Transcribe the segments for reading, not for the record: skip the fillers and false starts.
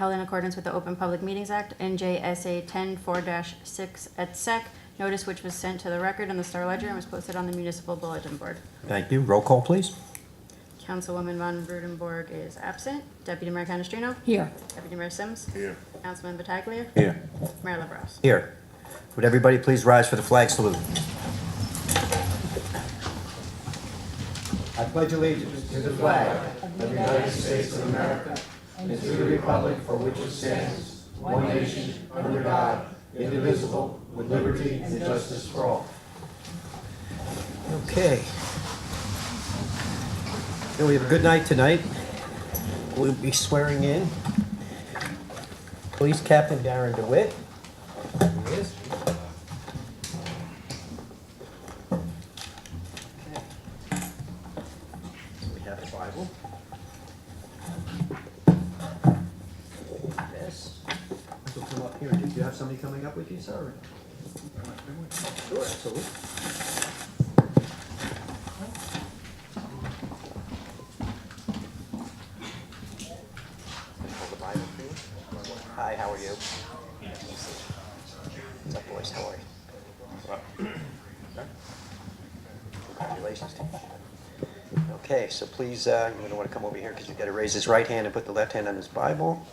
held in accordance with the Open Public Meetings Act, NJSA 10-4-6 et sec, notice which was sent to the record in the Star Ledger and was posted on the municipal bulletin board. Thank you. Roll call, please. Councilwoman Von Rudenborg is absent. Deputy Mayor Canestrino? Here. Deputy Mayor Sims? Here. Councilman Battaglia? Here. Mayor LaBrus? Here. Would everybody please rise for the flag salute? I pledge allegiance to the flag of the United States of America and to the republic for which it stands, one nation, under God, indivisible, with liberty and justice for all. Okay. We have a good night tonight. We'll be swearing in Police Captain Darren DeWitt. There he is. So we have a Bible. This. This will come up here. Do you have somebody coming up with you, sir? Sure, absolutely. Hi, how are you? What's up, boys? How are you? Congratulations to you. Okay, so please, you're going to want to come over here because you've got to raise his right hand and put the left hand on his Bible.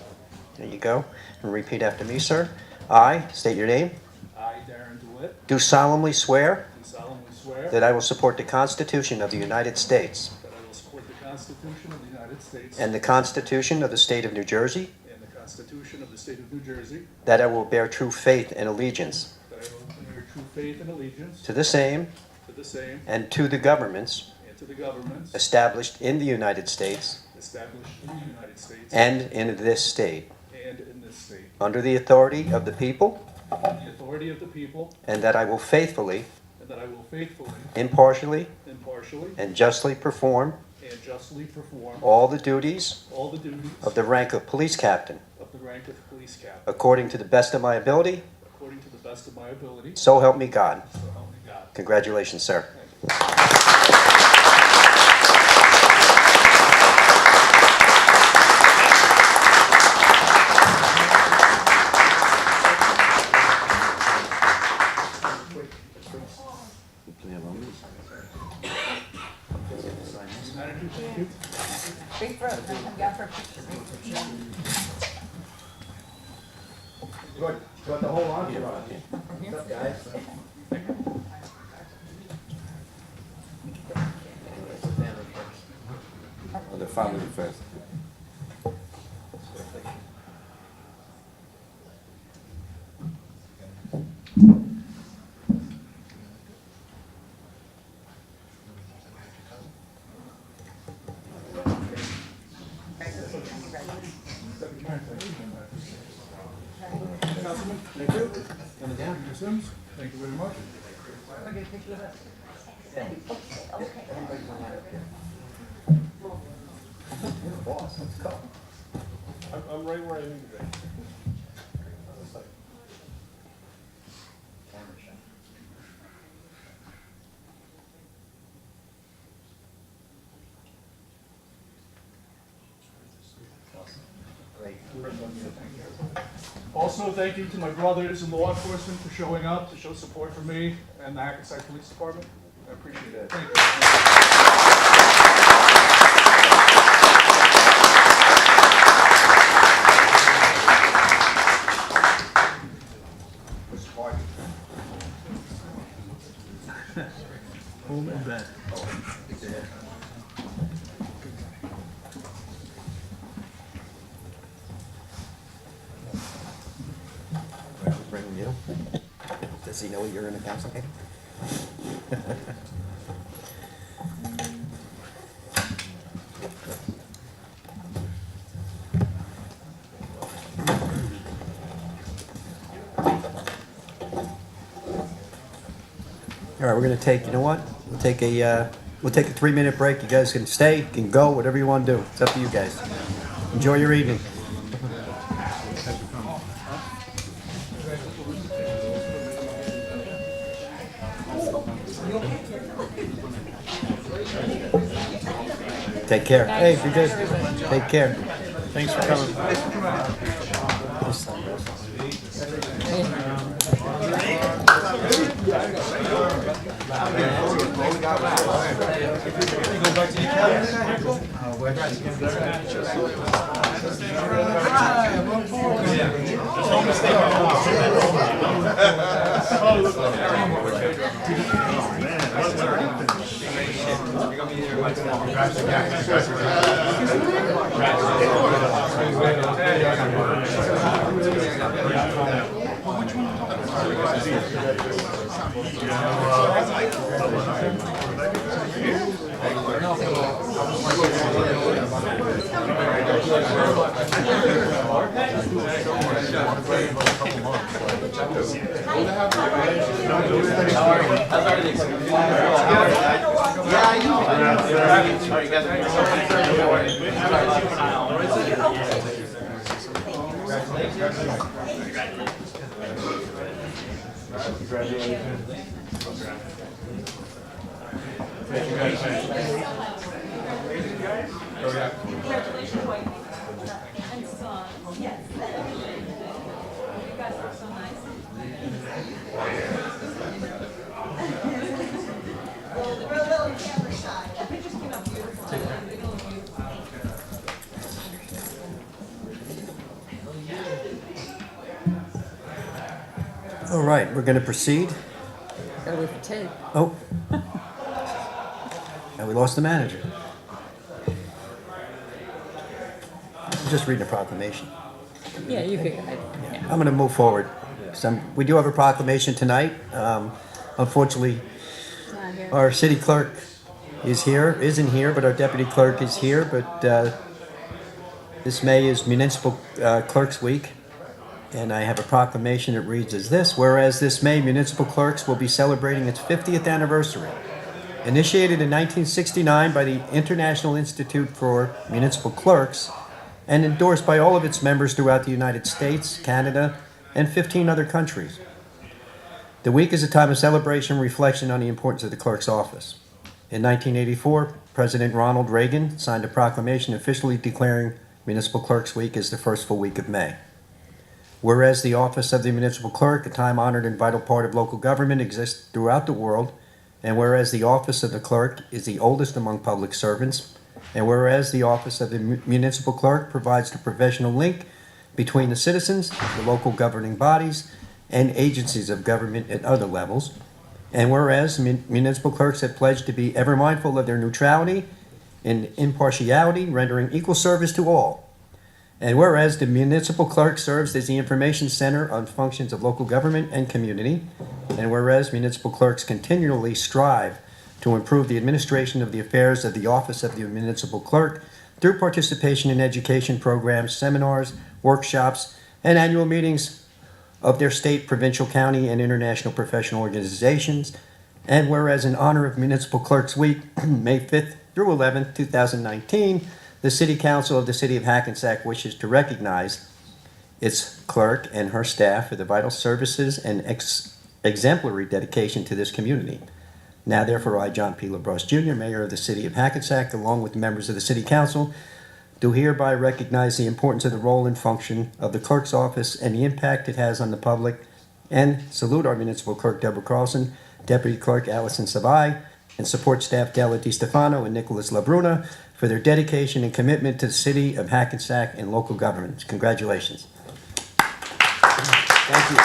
There you go. And repeat after me, sir. I, state your name, I, Darren DeWitt, do solemnly swear do solemnly swear that I will support the Constitution of the United States that I will support the Constitution of the United States and the Constitution of the State of New Jersey, and the Constitution of the State of New Jersey, that I will bear true faith and allegiance that I will bear true faith and allegiance to the same to the same and to the governments and to the governments established in the United States established in the United States and in this state, and in this state, under the authority of the people, under the authority of the people, and that I will faithfully, and that I will faithfully, impartially, impartially, and justly perform and justly perform all the duties all the duties of the rank of police captain, of the rank of police captain, according to the best of my ability, according to the best of my ability, so help me God. so help me God. Congratulations, sir. Thank you. Big throat. I've got for a picture. Good. Got the whole entourage. What's up, guys? The family first. Councilman, thank you. Coming down. Mr. Sims, thank you very much. Boss, let's go. I'm right where I need to be. Great. Also, thank you to my brothers in law enforcement for showing up to show support for me and the Hackensack Police Department. I appreciate it. Thank you. Home and bed. Bring you. Does he know you're in a council meeting? All right, we're gonna take, you know what? We'll take a 3-minute break. You guys can stay, can go, whatever you want to do. It's up to you guys. Enjoy your evening. Take care. Hey, be good. Take care. Thanks for coming. Congratulations, wife. And son. Yes. You guys are so nice. We're a little camera shy. The pictures came out beautiful. They look beautiful. All right, we're going to proceed. Gotta wait for Ted. Oh. And we lost the manager. I'm just reading a proclamation. Yeah, you could. I'm going to move forward. We do have a proclamation tonight. Unfortunately, Not here. our city clerk isn't here, but our deputy clerk is here. But this May is Municipal Clerks Week, and I have a proclamation that reads as this: whereas this May, Municipal Clerks will be celebrating its 50th anniversary. Initiated in 1969 by the International Institute for Municipal Clerks and endorsed by all of its members throughout the United States, Canada, and 15 other countries. The week is a time of celebration and reflection on the importance of the clerk's office. In 1984, President Ronald Reagan signed a proclamation officially declaring Municipal Clerks Week as the first full week of May. Whereas the office of the municipal clerk, a time-honored and vital part of local government, exists throughout the world, and whereas the office of the clerk is the oldest among public servants, and whereas the office of the municipal clerk provides the professional link between the citizens, the local governing bodies, and agencies of government at other levels, and whereas municipal clerks have pledged to be ever mindful of their neutrality and impartiality, rendering equal service to all, and whereas the municipal clerk serves as the information center on functions of local government and community, and whereas municipal clerks continually strive to improve the administration of the affairs of the office of the municipal clerk through participation in education programs, seminars, workshops, and annual meetings of their state, provincial, county, and international professional organizations, and whereas in honor of Municipal Clerks Week, May 5th through 11th, 2019, the City Council of the City of Hackensack wishes to recognize its clerk and her staff for the vital services and exemplary dedication to this community. Now, therefore, I, John P. LaBrosse Jr., Mayor of the City of Hackensack, along with the members of the City Council, do hereby recognize the importance of the role and function of the clerk's office and the impact it has on the public, and salute our municipal clerk, Deborah Carlson, Deputy Clerk Allison Savai, and support staff Della Di Stefano and Nicholas LaBruna for their dedication and commitment to the City of Hackensack and local governments. Congratulations. Thank you.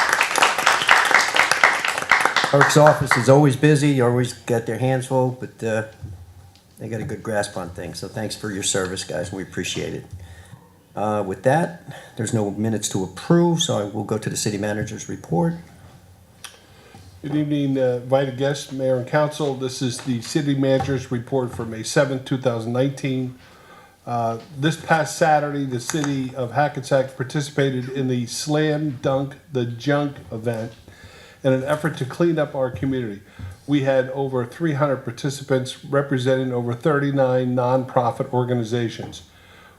Clerk's office is always busy, always got their hands full, but they got a good grasp on things. So thanks for your service, guys, and we appreciate it. With that, there's no minutes to approve, so I will go to the city manager's report. Good evening, invited guests, mayor and council. This is the city manager's report for May 7th, 2019. This past Saturday, the city of Hackensack participated in the Slam Dunk the Junk event in an effort to clean up our community. We had over 300 participants representing over 39 nonprofit organizations.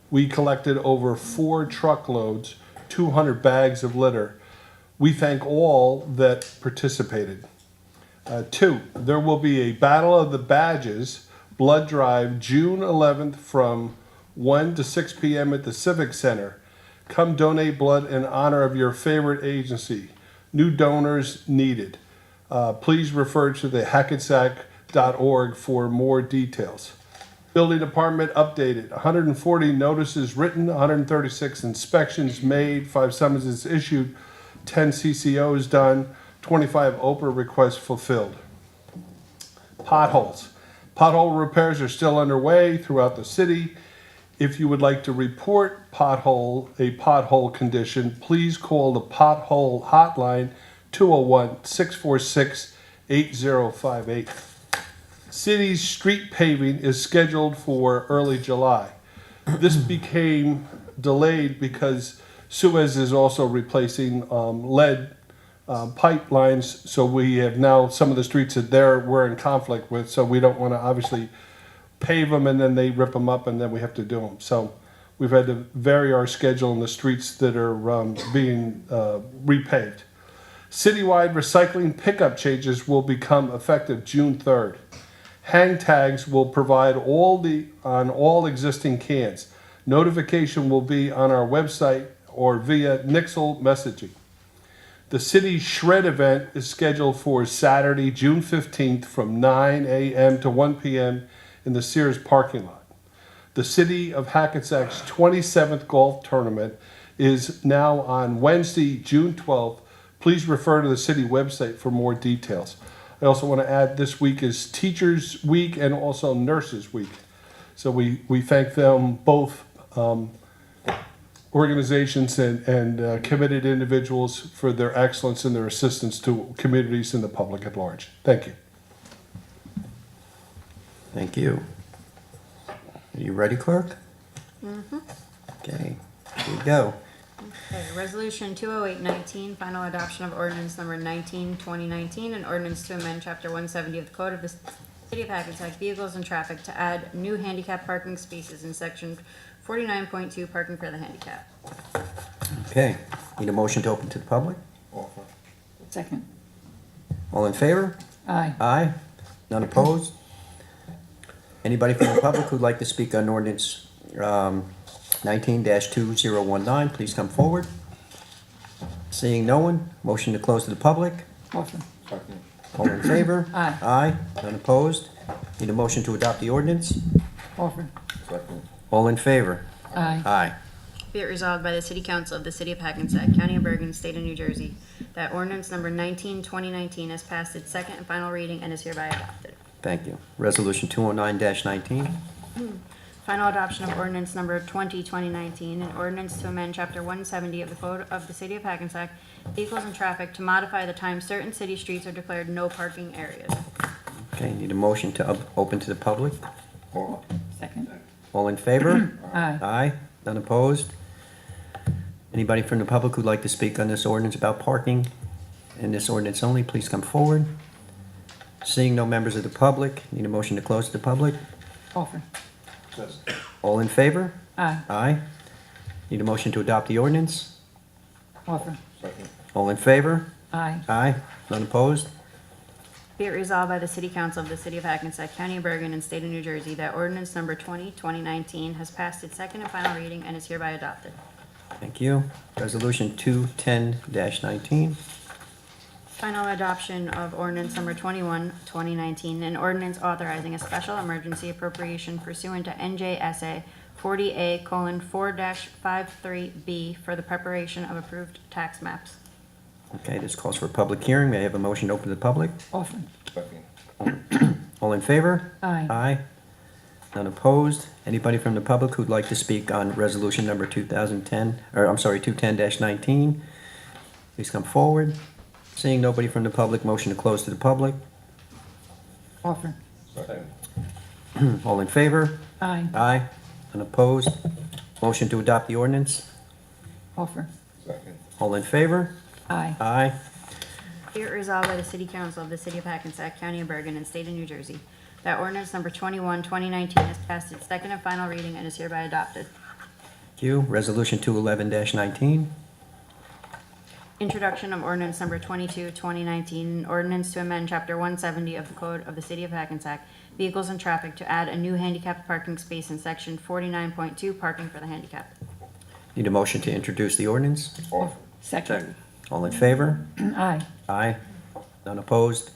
We collected over 4 truckloads, 200 bags of litter. We thank all that participated. 2, there will be a Battle of the Badges blood drive June 11th from 1 to 6 p.m. at the Civic Center. Come donate blood in honor of your favorite agency. New donors needed. Please refer to the hackensack.org for more details. Building Department updated, 140 notices written, 136 inspections made, 5 summonses issued, 10 CCOs done, 25 OPRA requests fulfilled. Potholes. Pothole repairs are still underway throughout the city. If you would like to report a pothole condition, please call the pothole hotline 201-646-8058. City's street paving is scheduled for early July. This became delayed because Suez is also replacing lead pipelines, so we have now some of the streets that we're in conflict with, so we don't want to obviously pave them and then they rip them up and then we have to do them. So we've had to vary our schedule in the streets that are being repaved. Citywide recycling pickup changes will become effective June 3rd. Hang tags will provide on all existing cans. Notification will be on our website or via Nixle messaging. The city shred event is scheduled for Saturday, June 15th from 9 a.m. to 1 p.m. in the Sears parking lot. The City of Hackensack's 27th golf tournament is now on Wednesday, June 12th. Please refer to the city website for more details. I also want to add this week is Teachers Week and also Nurses Week. So we thank them both, organizations and committed individuals for their excellence and their assistance to communities and the public at large. Thank you. Thank you. Are you ready, clerk? Mm-hmm. Okay, here we go. Okay, Resolution 20819, final adoption of ordinance number 19, 2019, an ordinance to amend Chapter 170 of the Code of the City of Hackensack Vehicles and Traffic to add new handicap parking spaces in Section 49.2, parking for the handicap. Okay, need a motion to open to the public? Offer. Second. All in favor? Aye. Aye. None opposed? Anybody from the public who'd like to speak on ordinance 19-2019, please come forward. Seeing no one, motion to close to the public. Offer. Second. All in favor? Aye. Aye. None opposed? Need a motion to adopt the ordinance. Offer. Second. All in favor? Aye. Aye. Be it resolved by the City Council of the City of Hackensack, County of Bergen, State of New Jersey, that ordinance number 19, 2019 has passed its second and final reading and is hereby adopted. Thank you. Resolution 209-19. Final adoption of ordinance number 20, 2019, an ordinance to amend Chapter 170 of the Code of the City of Hackensack, Vehicles and Traffic to modify the time certain city streets are declared no parking areas. Okay, need a motion to open to the public. Offer. Second. All in favor? Aye. Aye. None opposed? Anybody from the public who'd like to speak on this ordinance about parking and this ordinance only, please come forward. Seeing no members of the public, need a motion to close to the public. Offer. Second. All in favor? Aye. Aye. Need a motion to adopt the ordinance. Offer. Second. All in favor? Aye. Aye. None opposed? Be it resolved by the City Council of the City of Hackensack, County of Bergen, and State of New Jersey that ordinance number 20, 2019 has passed its second and final reading and is hereby adopted. Thank you. Resolution 210-19. Final adoption of ordinance number 21, 2019, an ordinance authorizing a special emergency appropriation pursuant to NJSA 40A:4-53B for the preparation of approved tax maps. Okay, this calls for a public hearing. May I have a motion to open to the public? Offer. Second. All in favor? Aye. Aye. None opposed? Anybody from the public who'd like to speak on resolution number 210-19? Please come forward. Seeing nobody from the public, motion to close to the public. Offer. Second. All in favor? Aye. Aye. None opposed? Motion to adopt the ordinance. Offer. Second. All in favor? Aye. Aye. Be it resolved by the City Council of the City of Hackensack, County of Bergen, and State of New Jersey that ordinance number 21, 2019 has passed its second and final reading and is hereby adopted. Thank you. Resolution 211-19. Introduction of ordinance number 22, 2019, an ordinance to amend Chapter 170 of the Code of the City of Hackensack, Vehicles and Traffic to add a new handicapped parking space in Section 49.2, parking for the handicapped. Need a motion to introduce the ordinance. Offer. Second. All in favor? Aye. Aye. None opposed?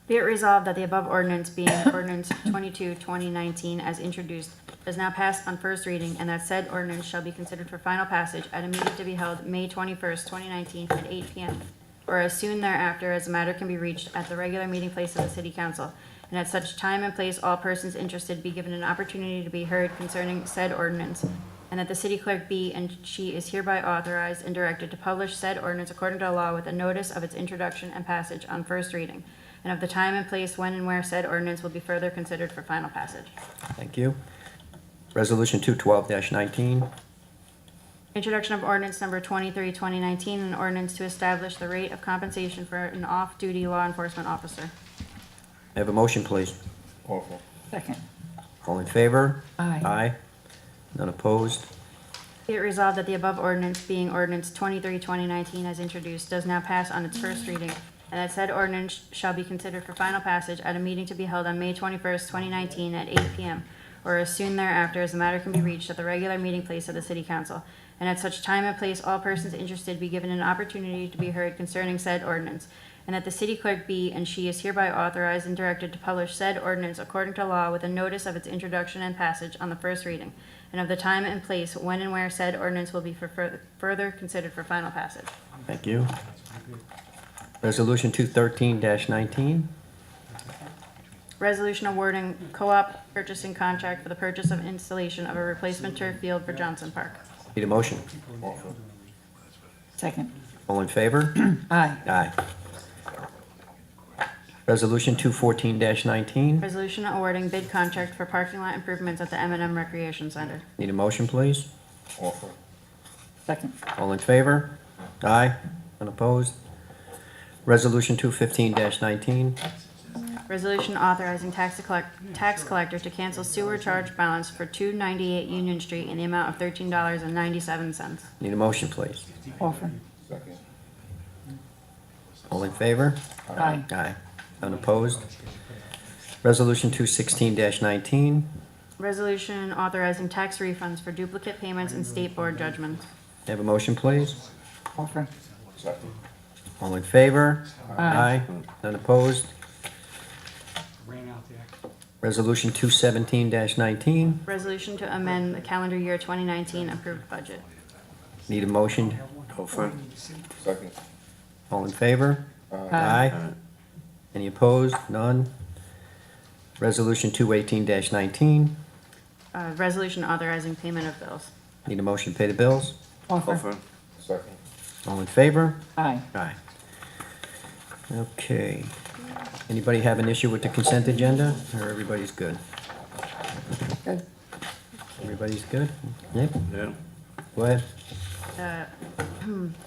Be it resolved that the above ordinance being ordinance 22, 2019, as introduced, is now passed on first reading, and that said ordinance shall be considered for final passage at a meeting to be held May 21st, 2019, at 8 p.m., or as soon thereafter as the matter can be reached at the regular meeting place of the City Council, and at such time and place all persons interested be given an opportunity to be heard concerning said ordinance, and that the city clerk be and she is hereby authorized and directed to publish said ordinance according to law with a notice of its introduction and passage on first reading, and of the time and place when and where said ordinance will be further considered for final passage. Thank you. Resolution 212-19. Introduction of ordinance number 23, 2019, an ordinance to establish the rate of compensation for an off-duty law enforcement officer. May I have a motion, please? Offer. Second. All in favor? Aye. Aye. None opposed? Be it resolved that the above ordinance, being ordinance 23, 2019, as introduced, does now pass on its first reading, and that said ordinance shall be considered for final passage at a meeting to be held on May 21st, 2019, at 8 p.m., or as soon thereafter as the matter can be reached at the regular meeting place of the City Council, and at such time and place all persons interested be given an opportunity to be heard concerning said ordinance, and that the city clerk be and she is hereby authorized and directed to publish said ordinance according to law with a notice of its introduction and passage on the first reading, and of the time and place when and where said ordinance will be further considered for final passage. Thank you. Resolution 213-19. Resolution awarding co-op purchasing contract for the purchase of installation of a replacement turf field for Johnson Park. Need a motion? Offer. Second. All in favor? Aye. Aye. Resolution 214-19. Resolution awarding bid contract for parking lot improvements at the M&M Recreation Center. Need a motion, please? Offer. Second. All in favor? Aye. None opposed? Resolution 215-19. Resolution authorizing tax collector to cancel sewer charge balance for 298 Union Street in the amount of $13.97. Need a motion, please? Offer. Second. All in favor? Aye. Aye. None opposed? Resolution 216-19. Resolution authorizing tax refunds for duplicate payments and state board judgments. Have a motion, please? Offer. Second. All in favor? Aye. None opposed? Resolution 217-19. Resolution to amend the calendar year 2019 approved budget. Need a motion? Offer. Second. All in favor? Aye. Any opposed? None? Resolution 218-19. Resolution authorizing payment of bills. Need a motion to pay the bills? Offer. Second. All in favor? Aye. Aye. Okay. Anybody have an issue with the consent agenda, or everybody's good? Good. Everybody's good? Yep. Yeah. Go ahead.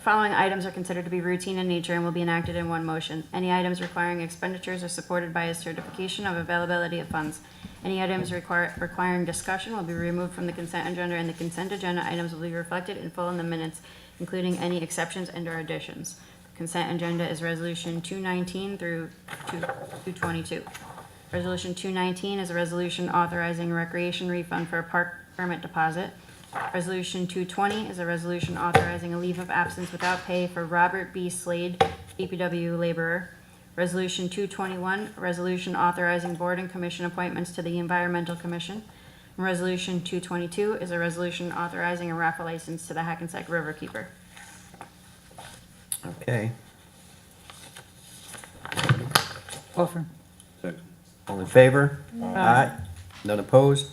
Following items are considered to be routine in nature and will be enacted in one motion. Any items requiring expenditures are supported by a certification of availability of funds. Any items requiring discussion will be removed from the consent agenda, and the consent agenda items will be reflected in full in the minutes, including any exceptions and/or additions. Consent agenda is Resolution 219 through 222. Resolution 219 is a resolution authorizing recreation refund for a park permit deposit. Resolution 220 is a resolution authorizing a leave of absence without pay for Robert B. Slade, DPW laborer. Resolution 221, a resolution authorizing board and commission appointments to the Environmental Commission. And Resolution 222 is a resolution authorizing a raffle license to the Hackensack Riverkeeper. Okay. Offer. Second. All in favor? Aye. None opposed?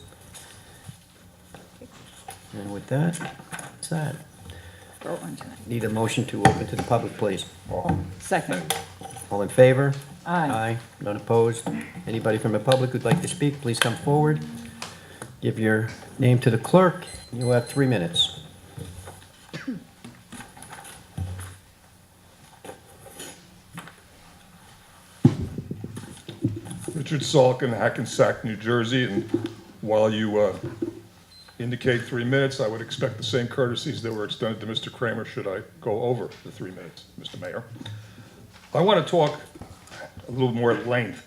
And with that, that's that. Throw one tonight. Need a motion to open to the public, please. Offer. Second. All in favor? Aye. Aye. None opposed? Anybody from the public who'd like to speak, please come forward. Give your name to the clerk. You have 3 minutes. Richard Salkin, Hackensack, New Jersey, and while you indicate 3 minutes, I would expect the same courtesies that were extended to Mr. Kramer should I go over the 3 minutes, Mr. Mayor. I want to talk a little more at length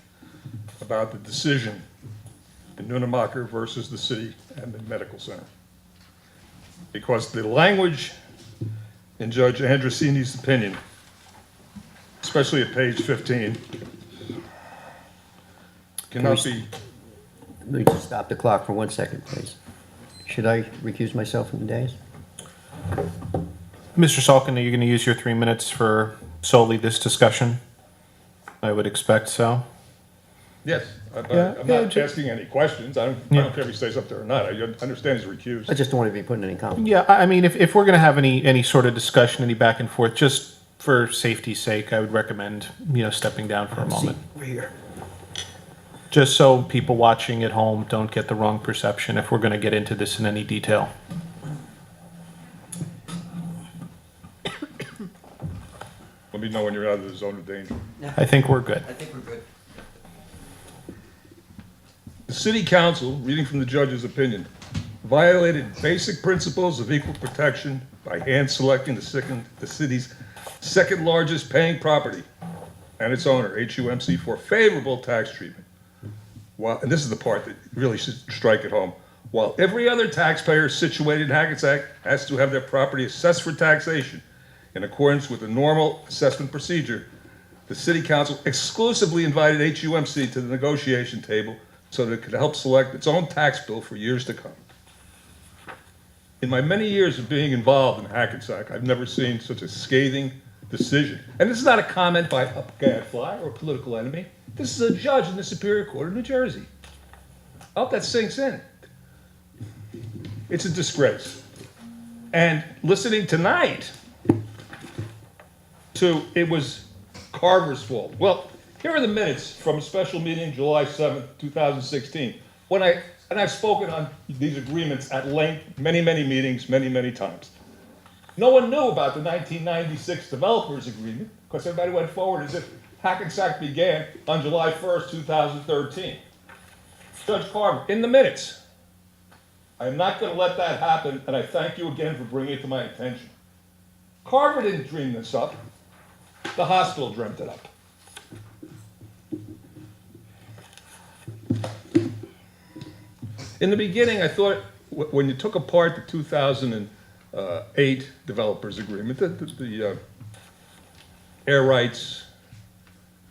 about the decision in Nunemacher versus the city and the medical center. Because the language in Judge Andrusini's opinion, especially at page 15, cannot be, Let me just stop the clock for 1 second, please. Should I recuse myself from the dais? Mr. Salkin, are you going to use your 3 minutes for solely this discussion? I would expect so. yes, Yeah, I'm yeah, not ju- asking any questions. I don't care if he stays up there or not. I understand he's recused. I just don't want to be putting any comment. Yeah, I mean, if we're going to have any sort of discussion, any back and forth, just for safety's sake, I would recommend, stepping down for a moment. Over here. Just so people watching at home don't get the wrong perception if we're going to get into this in any detail. Let me know when you're out of the zone of danger. I think we're good. I think we're good. The city council, reading from the judge's opinion, violated basic principles of equal protection by hand selecting the city's second largest paying property and its owner, HUMC, for favorable tax treatment. While, and this is the part that really should strike it home, while every other taxpayer situated in Hackensack has to have their property assessed for taxation in accordance with the normal assessment procedure, the city council exclusively invited HUMC to the negotiation table so that it could help select its own tax bill for years to come. In my many years of being involved in Hackensack, I've never seen such a scathing decision. And this is not a comment by a gadfly or a political enemy. This is a judge in the Superior Court of New Jersey. I hope that sinks in. It's a disgrace. And listening tonight to it was Carver's fault. Well, here are the minutes from a special meeting July 7th, 2016. And I've spoken on these agreements at length, many, many meetings, many, many times. No one knew about the 1996 developers agreement because everybody went forward as if Hackensack began on July 1st, 2013. Judge Carver, in the minutes, I am not going to let that happen, and I thank you again for bringing it to my attention. Carver didn't dream this up. The hospital dreamt it up. In the beginning, I thought when you took apart the 2008 developers agreement, the air rights,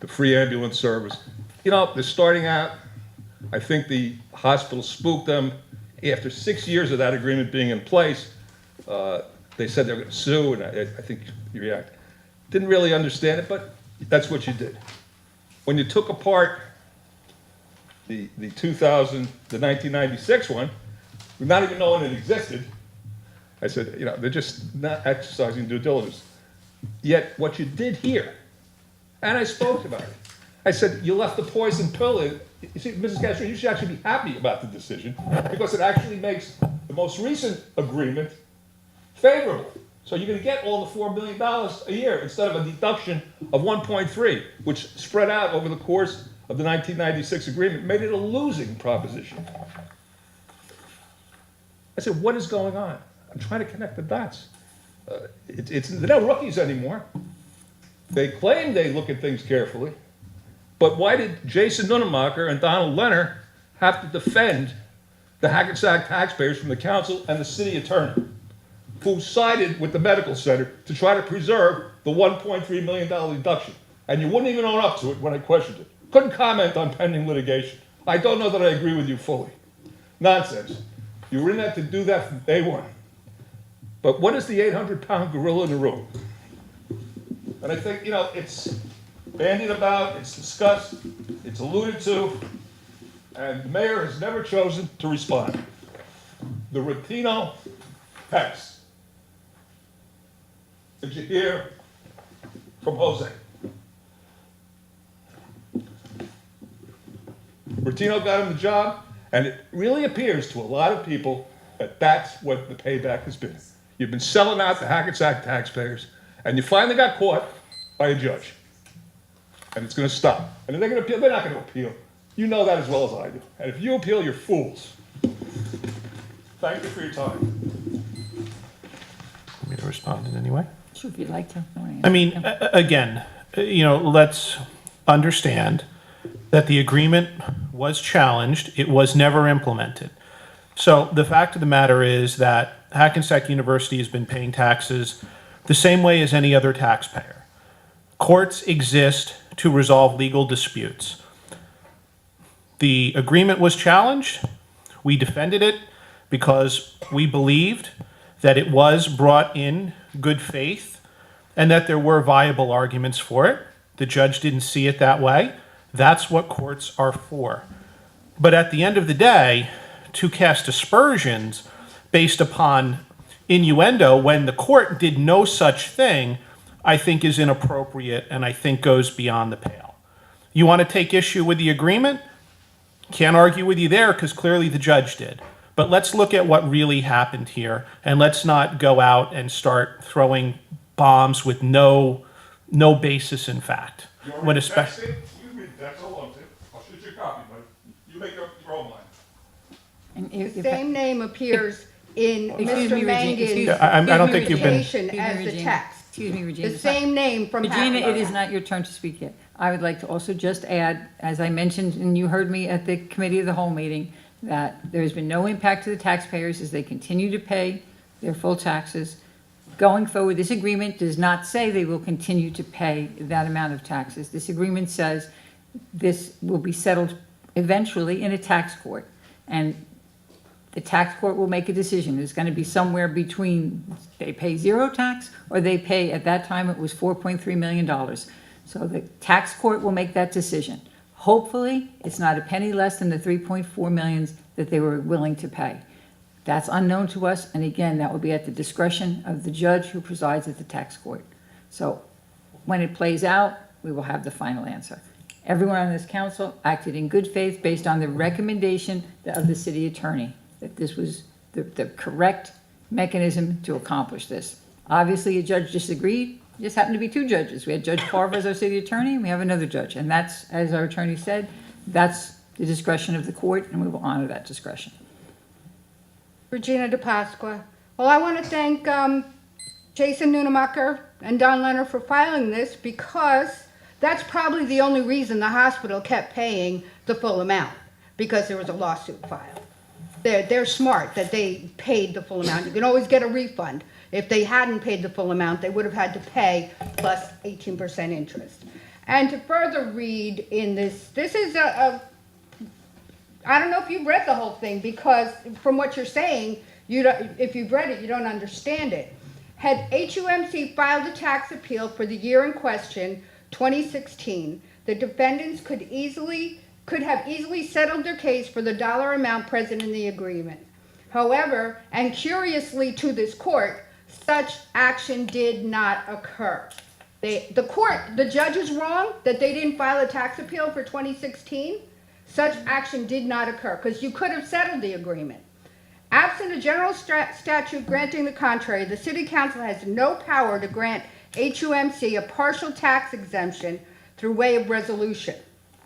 the free ambulance service, they're starting out. I think the hospital spooked them. After 6 years of that agreement being in place, they said they were going to sue, and I think you react. Didn't really understand it, but that's what you did. When you took apart the 1996 one, not even knowing it existed, I said, they're just not exercising due diligence. Yet what you did here, and I spoke about it, I said, you left the poison pill in. You see, Mrs. Castro, you should actually be happy about the decision because it actually makes the most recent agreement favorable. So you're going to get all the $4 million a year instead of a deduction of 1.3, which spread out over the course of the 1996 agreement, made it a losing proposition. I said, what is going on? I'm trying to connect the dots. They're not rookies anymore. They claim they look at things carefully, but why did Jason Nunemacher and Donald Leonard have to defend the Hackensack taxpayers from the council and the city attorney, who sided with the medical center to try to preserve the $1.3 million deduction? And you wouldn't even own up to it when I questioned it. Couldn't comment on pending litigation. I don't know that I agree with you fully. Nonsense. You were in that to do that from day one. But what is the 800-pound gorilla in the room? And I think, it's bandied about, it's discussed, it's alluded to, and the mayor has never chosen to respond. The Rotino text. Did you hear from Jose? Rotino got him the job, and it really appears to a lot of people that that's what the payback has been. You've been selling out the Hackensack taxpayers, and you finally got caught by a judge. And it's going to stop. And they're going to appeal. They're not going to appeal. You know that as well as I do. And if you appeal, you're fools. Thank you for your time. Want me to respond in any way? Sure, if you'd like to. I mean, again, let's understand that the agreement was challenged. It was never implemented. So the fact of the matter is that Hackensack University has been paying taxes the same way as any other taxpayer. Courts exist to resolve legal disputes. The agreement was challenged. We defended it because we believed that it was brought in good faith and that there were viable arguments for it. The judge didn't see it that way. That's what courts are for. But at the end of the day, to cast aspersions based upon innuendo when the court did no such thing, I think is inappropriate and I think goes beyond the pale. You want to take issue with the agreement? Can't argue with you there because clearly the judge did. But let's look at what really happened here and let's not go out and start throwing bombs with no basis in fact. When especially, Excuse me, that's all I'm saying. I'll shoot you a copy, but you make up your own mind. And if- Same name appears in Excuse me, Mr. Regina, excuse- Mangan's I don't think you've been. application as the Regina. text. Excuse me, Regina. The same name from Regina, it Hackensack. is not your turn to speak yet. I would like to also just add, as I mentioned, and you heard me at the committee of the whole meeting, that there has been no impact to the taxpayers as they continue to pay their full taxes. Going forward, this agreement does not say they will continue to pay that amount of taxes. This agreement says this will be settled eventually in a tax court. And the tax court will make a decision. It's going to be somewhere between they pay zero tax or they pay, at that time, it was $4.3 million. So the tax court will make that decision. Hopefully, it's not a penny less than the 3.4 millions that they were willing to pay. That's unknown to us, and again, that will be at the discretion of the judge who presides at the tax court. So when it plays out, we will have the final answer. Everyone on this council acted in good faith based on the recommendation of the city attorney, that this was the correct mechanism to accomplish this. Obviously, a judge disagreed. It just happened to be two judges. We had Judge Carver as our city attorney, and we have another judge. And that's, as our attorney said, that's the discretion of the court, and we will honor that discretion. Regina De Pasqua. Well, I want to thank Jason Nunemacher and Don Leonard for filing this because that's probably the only reason the hospital kept paying the full amount, because there was a lawsuit filed. They're smart that they paid the full amount. You can always get a refund. If they hadn't paid the full amount, they would have had to pay plus 18% interest. And to further read in this is I don't know if you've read the whole thing, because from what you're saying, if you've read it, you don't understand it. Had HUMC filed a tax appeal for the year in question, 2016, the defendants could have easily settled their case for the dollar amount present in the agreement. However, and curiously to this court, such action did not occur. The judge is wrong that they didn't file a tax appeal for 2016. Such action did not occur, because you could have settled the agreement. Absent a general statute granting the contrary, the City Council has no power to grant HUMC a partial tax exemption through way of resolution.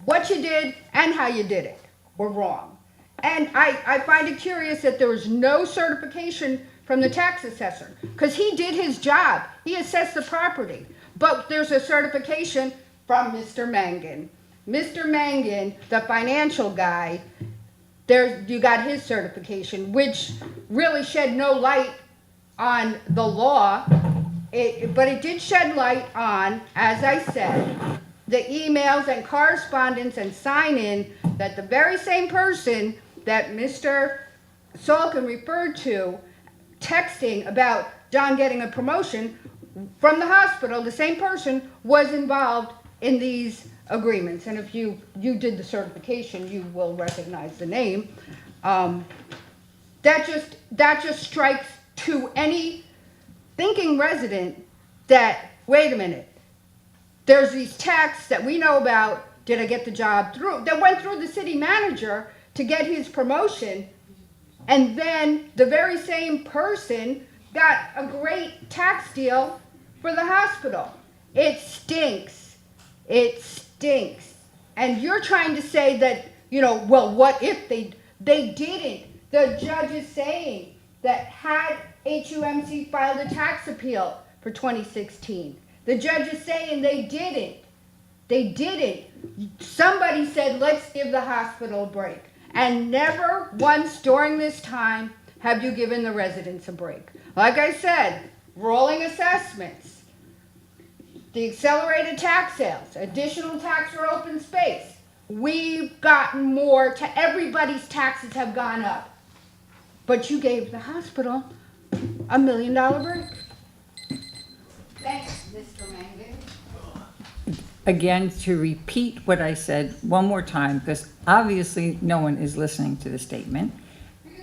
What you did and how you did it were wrong. And I find it curious that there was no certification from the tax assessor, because he did his job. He assessed the property. But there's a certification from Mr. Mangan. Mr. Mangan, the financial guy, you got his certification, which really shed no light on the law, but it did shed light on, as I said, the emails and correspondence and sign-in that the very same person that Mr. Salkin referred to, texting about John getting a promotion from the hospital, the same person was involved in these agreements. And if you did the certification, you will recognize the name. That just strikes to any thinking resident that, wait a minute, there's these texts that we know about, did I get the job through, that went through the city manager to get his promotion, and then the very same person got a great tax deal for the hospital. It stinks. It stinks. And you're trying to say that, well, what if they didn't? The judge is saying that had HUMC filed a tax appeal for 2016, the judge is saying they didn't. They didn't. Somebody said, let's give the hospital a break. And never once during this time have you given the residents a break. Like I said, rolling assessments, the accelerated tax sales, additional tax for open space. We've gotten more, everybody's taxes have gone up. But you gave the hospital $1 million break. Thanks, Mr. Mangan. Again, to repeat what I said one more time, because obviously no one is listening to the statement,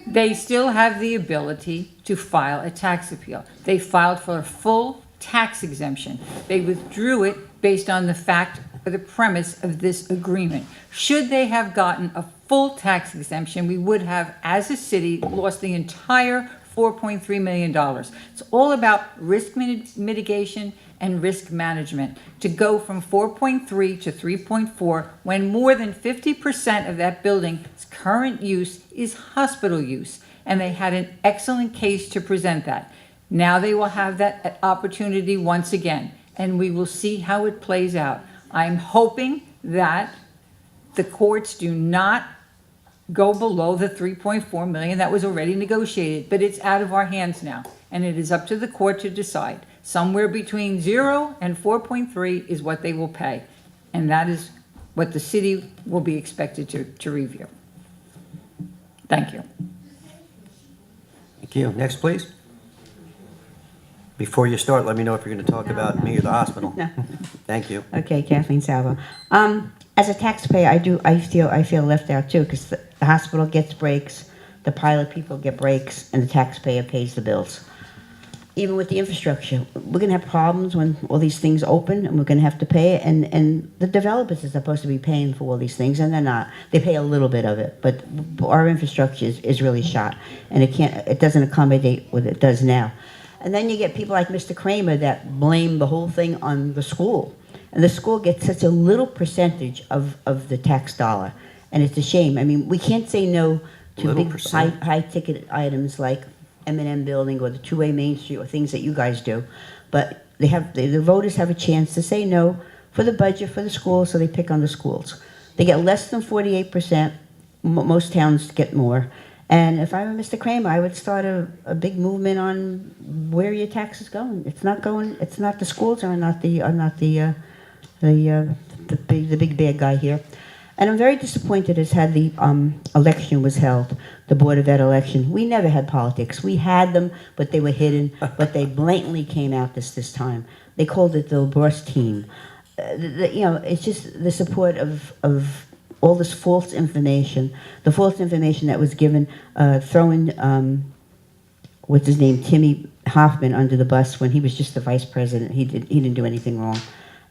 they still have the ability to file a tax appeal. They filed for a full tax exemption. They withdrew it based on the fact or the premise of this agreement. Should they have gotten a full tax exemption, we would have, as a city, lost the entire $4.3 million. It's all about risk mitigation and risk management. To go from 4.3 to 3.4 when more than 50% of that building's current use is hospital use. And they had an excellent case to present that. Now they will have that opportunity once again, and we will see how it plays out. I'm hoping that the courts do not go below the 3.4 million that was already negotiated, but it's out of our hands now, and it is up to the court to decide. Somewhere between 0 and 4.3 is what they will pay, and that is what the city will be expected to review. Thank you. Thank you. Next, please. Before you start, let me know if you're going to talk about me or the hospital. No. Thank you. Okay, Kathleen Salvo. As a taxpayer, I feel left out too, because the hospital gets breaks, the pilot people get breaks, and the taxpayer pays the bills. Even with the infrastructure, we're going to have problems when all these things open, and we're going to have to pay it, and the developers are supposed to be paying for all these things, and they're not. They pay a little bit of it, but our infrastructure is really shot, and it doesn't accommodate what it does now. And then you get people like Mr. Kramer that blame the whole thing on the school. And the school gets such a little percentage of the tax dollar. And it's a shame. I mean, we can't say no to Little big percent. high ticket items like M&M building or the 2A Main Street or things that you guys do. But the voters have a chance to say no for the budget for the schools, so they pick on the schools. They get less than 48%. Most towns get more. And if I were Mr. Kramer, I would start a big movement on where your tax is going. It's not the schools are not the big bad guy here. And I'm very disappointed as how the election was held, the Board of Ed election. We never had politics. We had them, but they were hidden. But they blatantly came out this time. They called it the lacrosse team. It's just the support of all this false information, the false information that was given, throwing, what's his name, Timmy Hoffman under the bus when he was just the vice president. He didn't do anything wrong.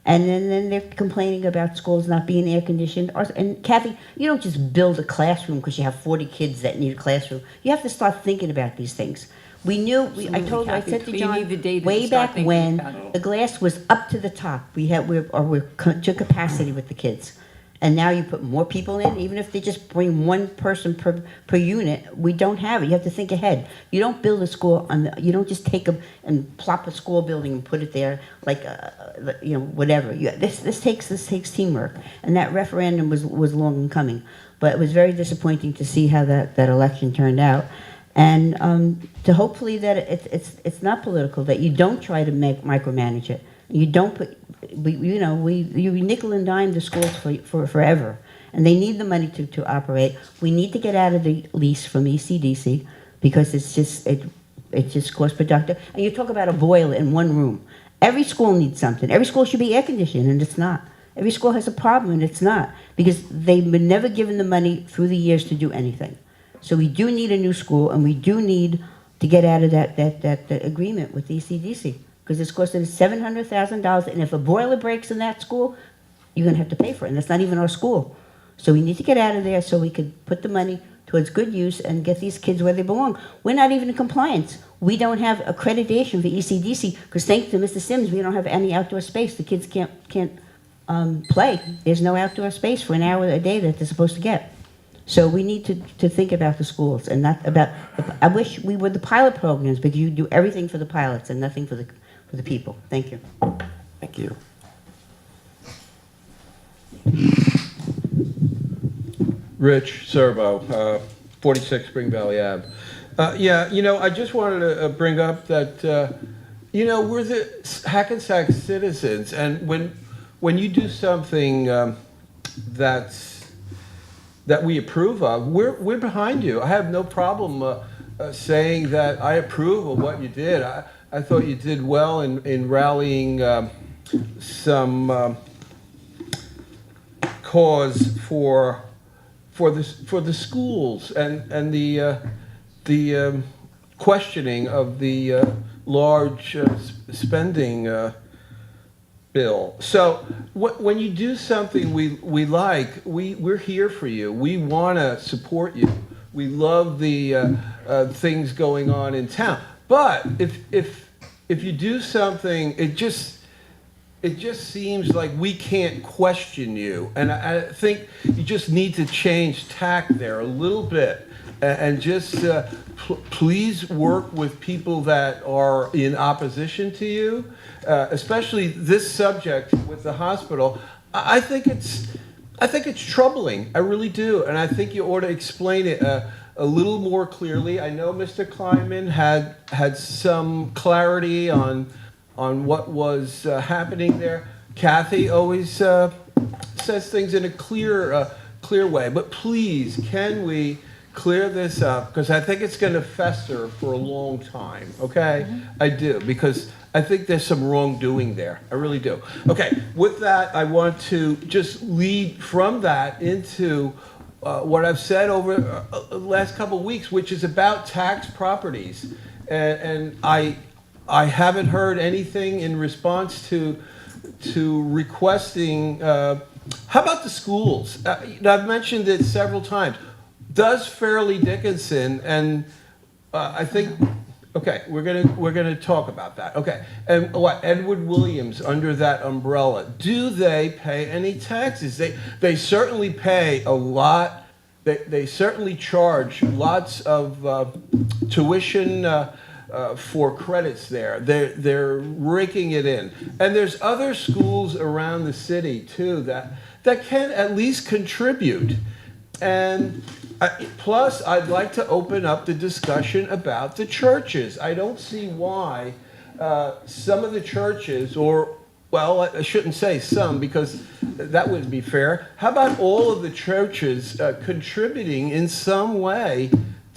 And then they're complaining about schools not being air conditioned. And Kathy, you don't just build a classroom because you have 40 kids that need a classroom. You have to start thinking about these things. We knew, I said to John, way back when, the glass was up to the top. We're to capacity with the kids. And now you put more people in, even if they just bring one person per unit, we don't have it. You have to think ahead. You don't build a school you don't just take and plop a school building and put it there like, whatever. This takes teamwork. And that referendum was long in coming. But it was very disappointing to see how that election turned out. And to hopefully that it's not political, that you don't try to micromanage it. You don't put, you nickel and dime the schools for forever, and they need the money to operate. We need to get out of the lease from ECDC because it's just cost productive. And you talk about a boiler in one room. Every school needs something. Every school should be air conditioned, and it's not. Every school has a problem, and it's not, because they've been never given the money through the years to do anything. So we do need a new school, and we do need to get out of that agreement with ECDC. Because it's costing $700,000, and if a boiler breaks in that school, you're going to have to pay for it, and that's not even our school. So we need to get out of there so we can put the money towards good use and get these kids where they belong. We're not even in compliance. We don't have accreditation for ECDC, because thanks to Mr. Sims, we don't have any outdoor space. The kids can't play. There's no outdoor space for an hour a day that they're supposed to get. So we need to think about the schools and not about, I wish we were the pilot programs, because you do everything for the pilots and nothing for the people. Thank you. Thank you. Rich Servo, 46 Spring Valley Ave. I just wanted to bring up that, we're the Hackensack citizens, and when you do something that's that we approve of, we're behind you. I have no problem saying that I approve of what you did. I thought you did well in rallying some cause for the schools and the questioning of the large spending bill. So when you do something we like, we're here for you. We want to support you. We love the things going on in town. But if you do something, it just seems like we can't question you. And I think you just need to change tack there a little bit and just please work with people that are in opposition to you, especially this subject with the hospital. I think it's troubling. I really do. And I think you ought to explain it a little more clearly. I know Mr. Kleinman had some clarity on what was happening there. Kathy always says things in a clear way. But please, can we clear this up? Because I think it's going to fester for a long time, okay? I do, because I think there's some wrongdoing there. I really do. Okay, with that, I want to just lead from that into what I've said over the last couple of weeks, which is about tax properties. And I haven't heard anything in response to requesting, how about the schools? I've mentioned it several times. Does Fairleigh Dickinson, and I think, okay, we're gonna talk about that. Okay, and what, Edward Williams under that umbrella, do they pay any taxes? They certainly pay a lot. They certainly charge lots of tuition for credits there. They're raking it in. And there's other schools around the city too that can at least contribute. And plus, I'd like to open up the discussion about the churches. I don't see why some of the churches, or, well, I shouldn't say some because that wouldn't be fair. How about all of the churches contributing in some way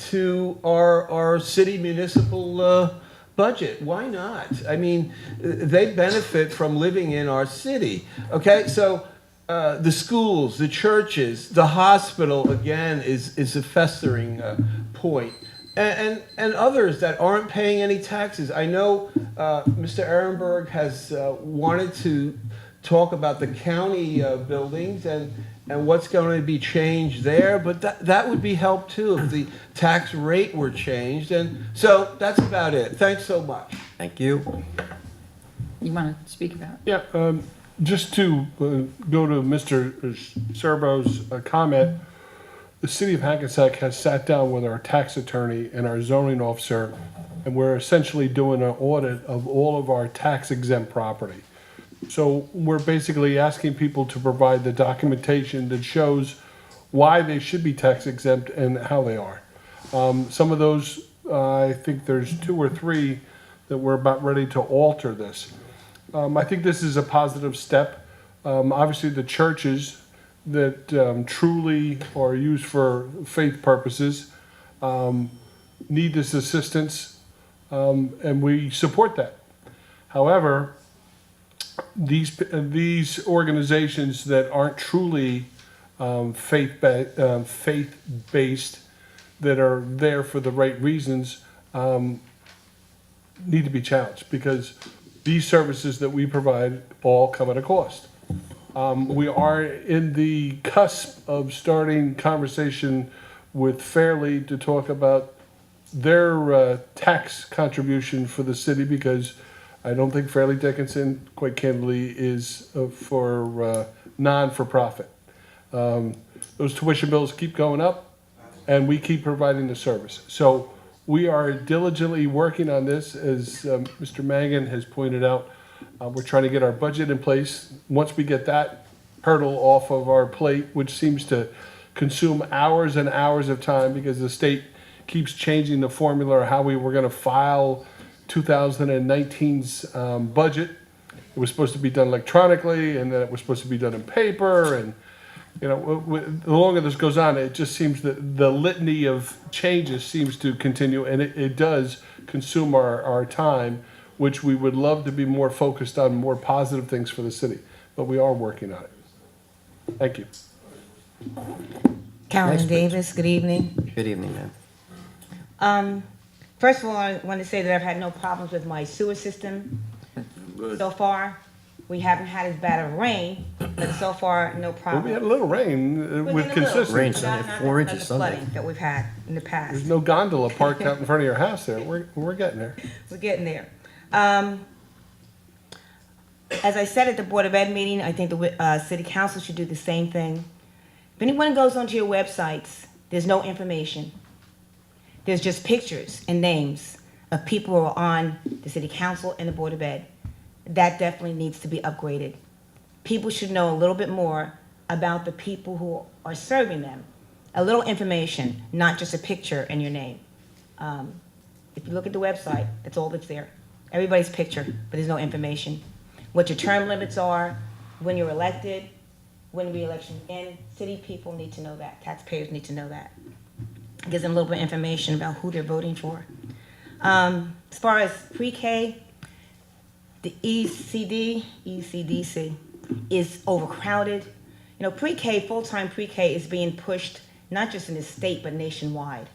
to our city municipal budget? Why not? I mean, they benefit from living in our city. Okay, so the schools, the churches, the hospital, again, is a festering point. And others that aren't paying any taxes. I know Mr. Ehrenberg has wanted to talk about the county buildings and what's going to be changed there, but that would be helped too if the tax rate were changed. And so that's about it. Thanks so much. Thank you. You want to speak about it? Yeah, just to go to Mr. Serbo's comment, the city of Hackensack has sat down with our tax attorney and our zoning officer, and we're essentially doing an audit of all of our tax exempt property. So we're basically asking people to provide the documentation that shows why they should be tax exempt and how they are. Some of those, I think there's 2 or 3 that we're about ready to alter this. I think this is a positive step. Obviously, the churches that truly are used for faith purposes need this assistance, and we support that. However, these organizations that aren't truly faith-based, that are there for the right reasons, need to be challenged, because these services that we provide all come at a cost. We are in the cusp of starting conversation with Fairleigh to talk about their tax contribution for the city, because I don't think Fairleigh Dickinson, quite candidly, is for non-for-profit. Those tuition bills keep going up, and we keep providing the service. So we are diligently working on this, as Mr. Mangan has pointed out. We're trying to get our budget in place. Once we get that hurdle off of our plate, which seems to consume hours and hours of time because the state keeps changing the formula of how we were going to file 2019's budget. It was supposed to be done electronically, and then it was supposed to be done in paper, and You know, the longer this goes on, it just seems that the litany of changes seems to continue, and it does consume our time, which we would love to be more focused on more positive things for the city, but we are working on it. Thank you. Carolyn Next, please. Davis, good evening. Good evening, ma'am. First of all, I want to say that I've had no problems with my sewer system so far. We haven't had as bad of rain, but so far, no Well, problem. we had a little rain with Within a little. consistency. Rain, Not- Sunday, not 4 the- inches not the Sunday. flooding that we've had in the past. There's no gondola parked out in front of your house there. We're getting there. We're getting there. As I said at the Board of Ed meeting, I think the City Council should do the same thing. If anyone goes onto your websites, there's no information. There's just pictures and names of people who are on the City Council and the Board of Ed. That definitely needs to be upgraded. People should know a little bit more about the people who are serving them. A little information, not just a picture and your name. If you look at the website, that's all that's there. Everybody's picture, but there's no information. What your term limits are, when you're elected, when re-election ends. City people need to know that. Taxpayers need to know that. It gives them a little bit of information about who they're voting for. As far as pre-K, the ECDC is overcrowded. You know, pre-K, full-time pre-K is being pushed not just in the state, but nationwide.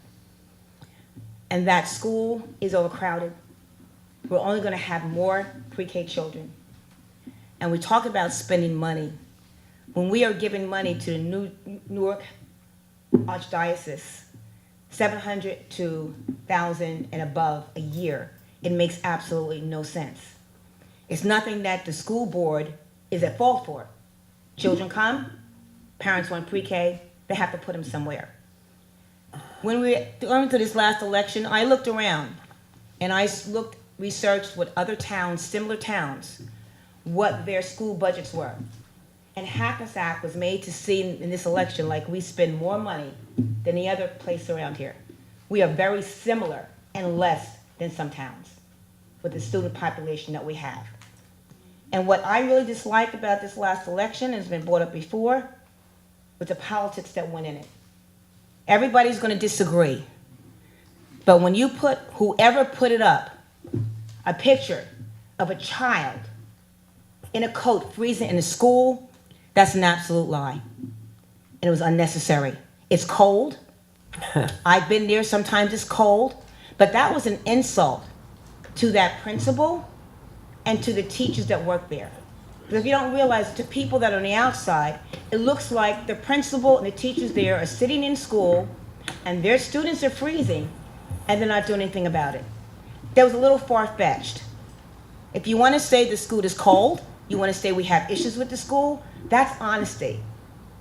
And that school is overcrowded. We're only going to have more pre-K children. And we talk about spending money. When we are giving money to the Newark Archdiocese, 700 to 1,000 and above a year, it makes absolutely no sense. It's nothing that the school board is at fault for. Children come, parents want pre-K, they have to put them somewhere. When we went to this last election, I looked around and I researched what other towns, similar towns, what their school budgets were. And Hackensack was made to seem in this election like we spend more money than the other place around here. We are very similar and less than some towns with the student population that we have. And what I really disliked about this last election has been brought up before, was the politics that went in it. Everybody's going to disagree. But when you put, whoever put it up, a picture of a child in a coat freezing in a school, that's an absolute lie. And it was unnecessary. It's cold. I've been there, sometimes it's cold. But that was an insult to that principal and to the teachers that work there. Because if you don't realize, to people that are on the outside, it looks like the principal and the teachers there are sitting in school and their students are freezing and they're not doing anything about it. That was a little far-fetched. If you want to say the school is cold, you want to say we have issues with the school, that's honesty.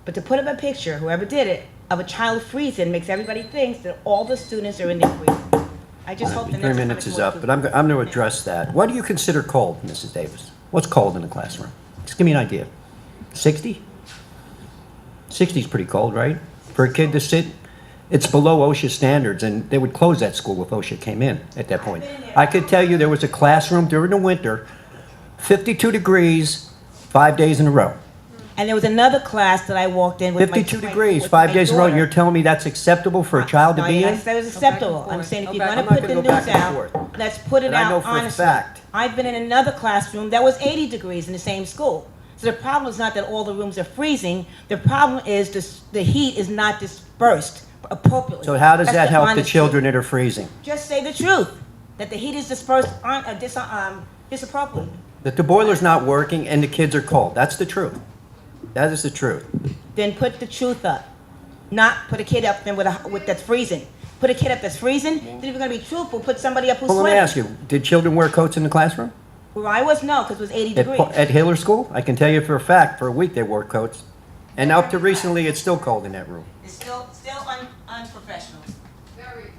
But to put up a picture, whoever did it, of a child freezing makes everybody think that all the students are in there freezing. I just hope the next 3 time minutes it's is more up, but I'm going to address that. What do you consider cold, Mrs. Davis? What's cold in the classroom? Just give me an idea. 60? 60 is pretty cold, right? For a kid to sit, it's below OSHA standards, and they would close that school if OSHA came in at that point. I could tell you there was a classroom during the winter, 52 degrees, 5 days in a row. And there was another class that I walked in with 52 my degrees, with 5 my days in a row, and daughter. you're telling me that's acceptable for a child to No, be I in? said it was acceptable. I'm saying if you're I'm gonna not put the gonna news go back and out, forth. let's put it And I know out for a honestly. fact. I've been in another classroom that was 80 degrees in the same school. So the problem is not that all the rooms are freezing. The problem is the heat is not dispersed appropriately. So how does That's that help the honesty. children that are freezing? Just say the truth, that the heat is dispersed disappropriately. That the boiler's not working and the kids are cold. That's the truth. That is the truth. Then put the truth up. Not put a kid up there with that's freezing. Put a kid up that's freezing. Then if you're gonna be truthful, put somebody up who's Well, let me sweating. ask you, did children wear coats in the classroom? Where I was, no, because it was 80 degrees. At Hiller School? I can tell you for a fact, for a week they wore coats. And up to recently, it's still cold in that room. It's still unprofessional. Very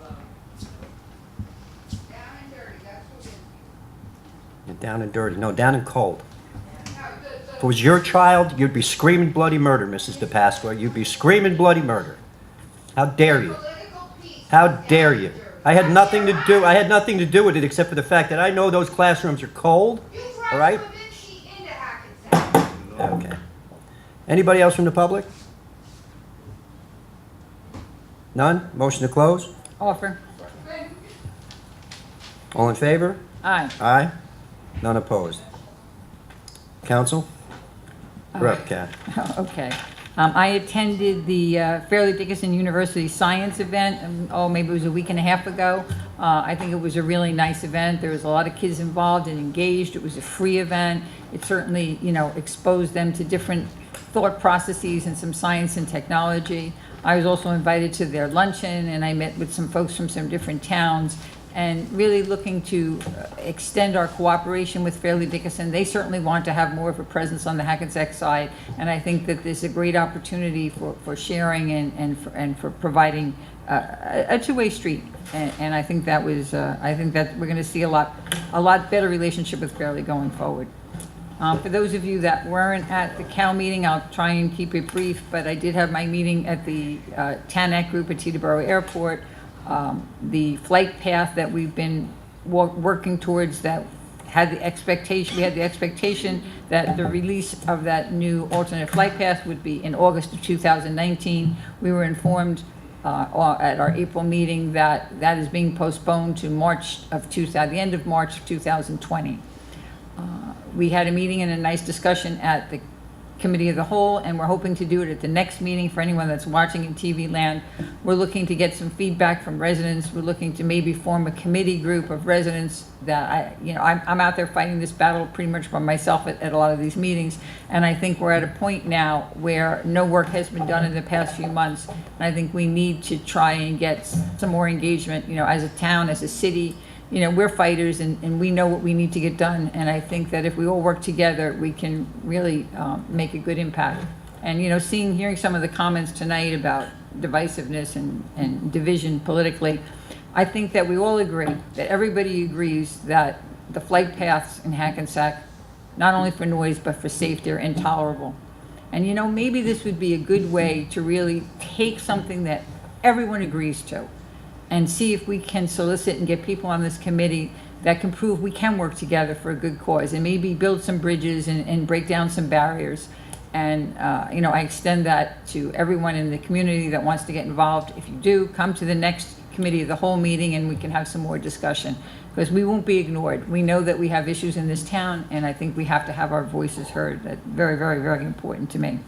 low. Down and dirty, that's what it is. And down and dirty. No, down and cold. If it was your child, you'd be screaming bloody murder, Mrs. DePasqua. You'd be screaming bloody murder. How dare you? How dare you? I had nothing to do with it except for the fact that I know those classrooms are cold. All right? Okay. Anybody else from the public? None? Motion to close? Offer. All in favor? Aye. Aye? None opposed? Council? You're up, Kat. Okay. I attended the Fairleigh Dickinson University Science event, maybe it was a week and a half ago. I think it was a really nice event. There was a lot of kids involved and engaged. It was a free event. It certainly, exposed them to different thought processes and some science and technology. I was also invited to their luncheon, and I met with some folks from some different towns, and really looking to extend our cooperation with Fairleigh Dickinson. They certainly want to have more of a presence on the Hackensack side, and I think that there's a great opportunity for sharing and for providing a two-way street. And I think that was, I think that we're going to see a lot better relationship with Fairleigh going forward. For those of you that weren't at the COW meeting, I'll try and keep it brief, but I did have my meeting at the TANAC group at Teterboro Airport. The flight path that we've been working towards that had the expectation that the release of that new alternate flight path would be in August of 2019. We were informed at our April meeting that that is being postponed to the end of March of 2020. We had a meeting and a nice discussion at the Committee of the Whole, and we're hoping to do it at the next meeting. For anyone that's watching in TV land, we're looking to get some feedback from residents. We're looking to maybe form a committee group of residents that I'm out there fighting this battle pretty much by myself at a lot of these meetings, and I think we're at a point now where no work has been done in the past few months, and I think we need to try and get some more engagement, as a town, as a city. We're fighters, and we know what we need to get done, and I think that if we all work together, we can really make a good impact. And, hearing some of the comments tonight about divisiveness and division politically, I think that we all agree, that everybody agrees that the flight paths in Hackensack, not only for noise, but for safety, are intolerable. And, maybe this would be a good way to really take something that everyone agrees to, and see if we can solicit and get people on this committee that can prove we can work together for a good cause, and maybe build some bridges and break down some barriers. And, I extend that to everyone in the community that wants to get involved. If you do, come to the next Committee of the Whole meeting and we can have some more discussion, because we won't be ignored. We know that we have issues in this town, and I think we have to have our voices heard. That's very, very, very important to me.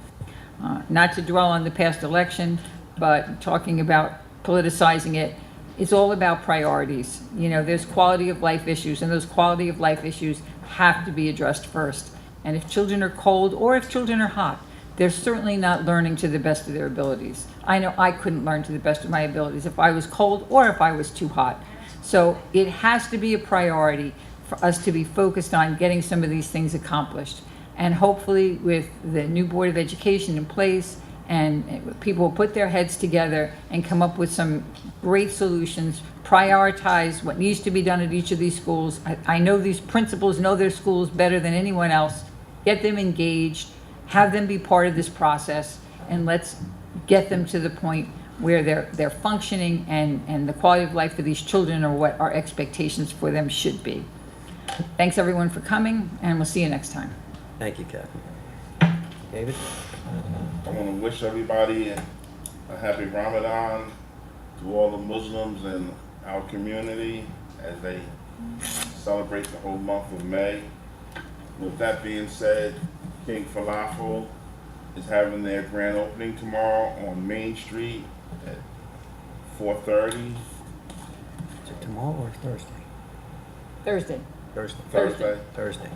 Not to dwell on the past election, but talking about politicizing it, it's all about priorities. There's quality of life issues, and those quality of life issues have to be addressed first. And if children are cold or if children are hot, they're certainly not learning to the best of their abilities. I know I couldn't learn to the best of my abilities if I was cold or if I was too hot. So it has to be a priority for us to be focused on getting some of these things accomplished. And hopefully with the new Board of Education in place, and people will put their heads together and come up with some great solutions, prioritize what needs to be done at each of these schools. I know these principals know their schools better than anyone else. Get them engaged, have them be part of this process, and let's get them to the point where they're functioning and the quality of life for these children are what our expectations for them should be. Thanks everyone for coming, and we'll see you next time. Thank you, Kathy. David? I want to wish everybody a happy Ramadan, to all the Muslims in our community as they celebrate the whole month of May. With that being said, King Falafel is having their grand opening tomorrow on Main Street at 4:30. Is it tomorrow or Thursday? Thursday. Thursday.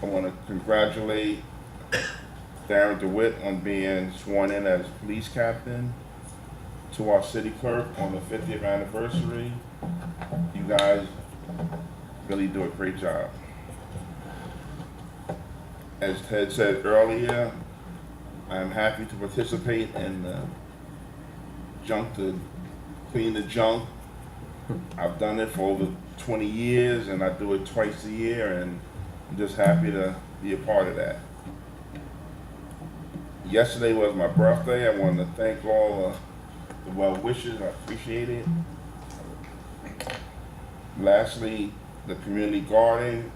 I want to congratulate Darren DeWitt on being sworn in as police captain, to our city clerk on the 50th anniversary. You guys really do a great job. As Ted said earlier, I'm happy to participate in the junk to clean the junk. I've done it for over 20 years and I do it twice a year, and I'm just happy to be a part of that. Yesterday was my birthday. I wanted to thank all the well wishes. I appreciate it. Lastly, the community garden.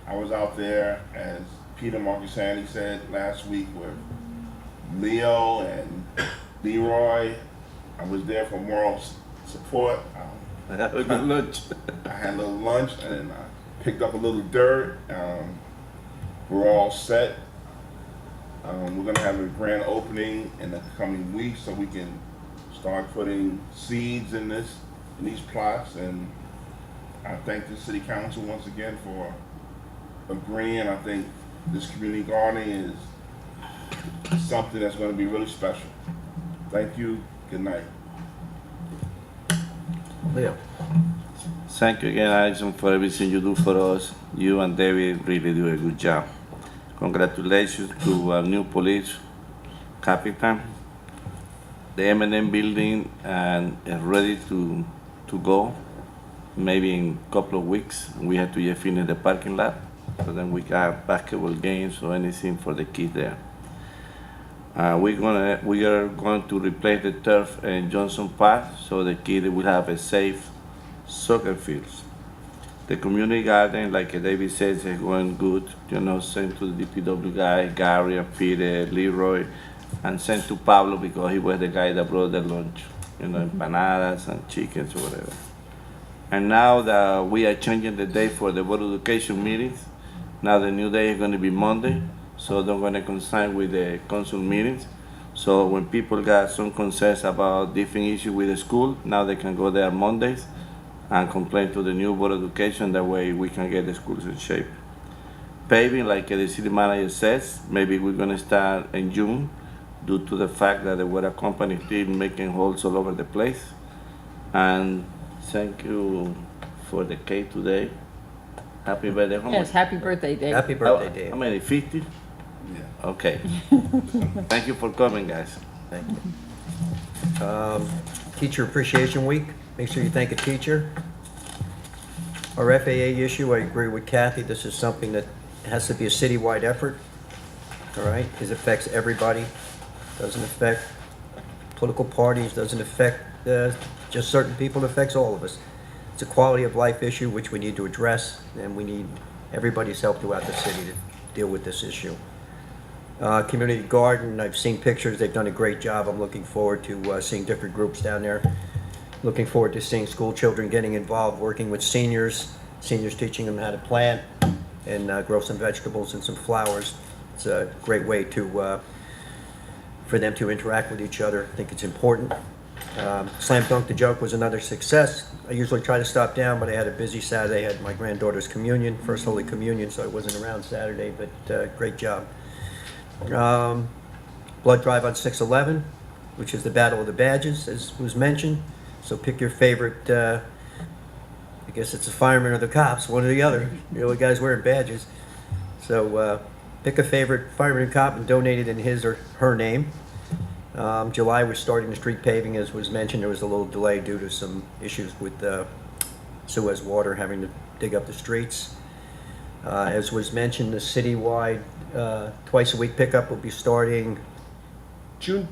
I was out there, as Peter Marcusani said last week, with Leo and Leroy. I was there for moral support. Have a good lunch. I had a little lunch and I picked up a little dirt. We're all set. We're gonna have a grand opening in the coming weeks so we can start putting seeds in these plots. And I thank the city council once again for agreeing. I think this community gardening is something that's going to be really special. Thank you. Good night. Leo. Thank you again, Alison, for everything you do for us. You and David really do a good job. Congratulations to our new police captain. The M&M building and is ready to go. Maybe in a couple of weeks. We have to just finish the parking lot, so then we got basketball games or anything for the kids there. We are going to replace the turf in Johnson Park so the kids will have a safe soccer fields. The community garden, like David says, is going good. You know, sent to the DPW guy, Gary and Peter, Leroy, and sent to Pablo because he was the guy that brought the lunch. You know, empanadas and chickens or whatever. And now that we are changing the day for the Board of Education meetings, now the new day is going to be Monday, so they're going to coincide with the council meetings. So when people got some concerns about different issues with the school, now they can go there Mondays and complain to the new Board of Education. That way we can get the schools in shape. Paving, like the city manager says, maybe we're going to start in June due to the fact that the water company is still making holes all over the place. And thank you for the cake today. Happy birthday. How Yes, much? happy birthday, Dave. Happy birthday, Dave. How many, 50? Yeah. Okay. Thank you for coming, guys. Thank you. Teacher Appreciation Week, make sure you thank a teacher. Our FAA issue, I agree with Kathy, this is something that has to be a citywide effort, all right? Because it affects everybody, doesn't affect political parties, doesn't affect just certain people, it affects all of us. It's a quality of life issue which we need to address, and we need everybody's help throughout the city to deal with this issue. Community garden, I've seen pictures, they've done a great job. I'm looking forward to seeing different groups down there. Looking forward to seeing school children getting involved, working with seniors teaching them how to plant and grow some vegetables and some flowers. It's a great way to for them to interact with each other. I think it's important. Slam Dunk the Joke was another success. I usually try to stop down, but I had a busy Saturday. I had my granddaughter's communion, first Holy Communion, so I wasn't around Saturday, but great job. Blood drive on 6/11, which is the Battle of the Badges, as was mentioned. So pick your favorite, I guess it's the firemen or the cops, one or the other. You're the guys wearing badges. So pick a favorite fireman and cop and donate it in his or her name. July, we're starting the street paving, as was mentioned. There was a little delay due to some issues with Suez Water having to dig up the streets. As was mentioned, the citywide twice-a-week pickup will be starting June,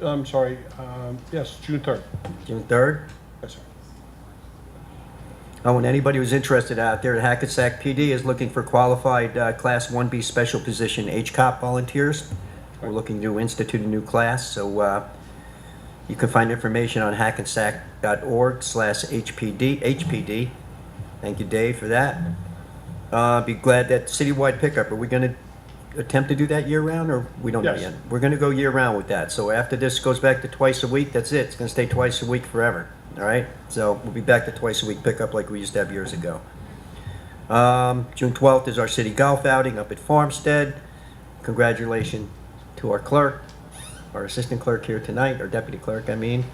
I'm sorry, yes, June 3rd. June 3rd. Yes, sir. Oh, and anybody who's interested out there, the Hackensack PD is looking for qualified Class 1B special position HCOP volunteers. We're looking to institute a new class, so you can find information on hackensack.org/HPD. Thank you, Dave, for that. Be glad that citywide pickup, are we going to attempt to do that year-round, or we don't know Yes. yet? We're going to go year-round with that. So after this goes back to twice a week, that's it. It's going to stay twice a week forever, all right? So we'll be back to twice-a-week pickup like we used to have years ago. June 12th is our city golf outing up at Farmstead. Congratulations to our clerk, our assistant clerk here tonight, our deputy clerk, I mean.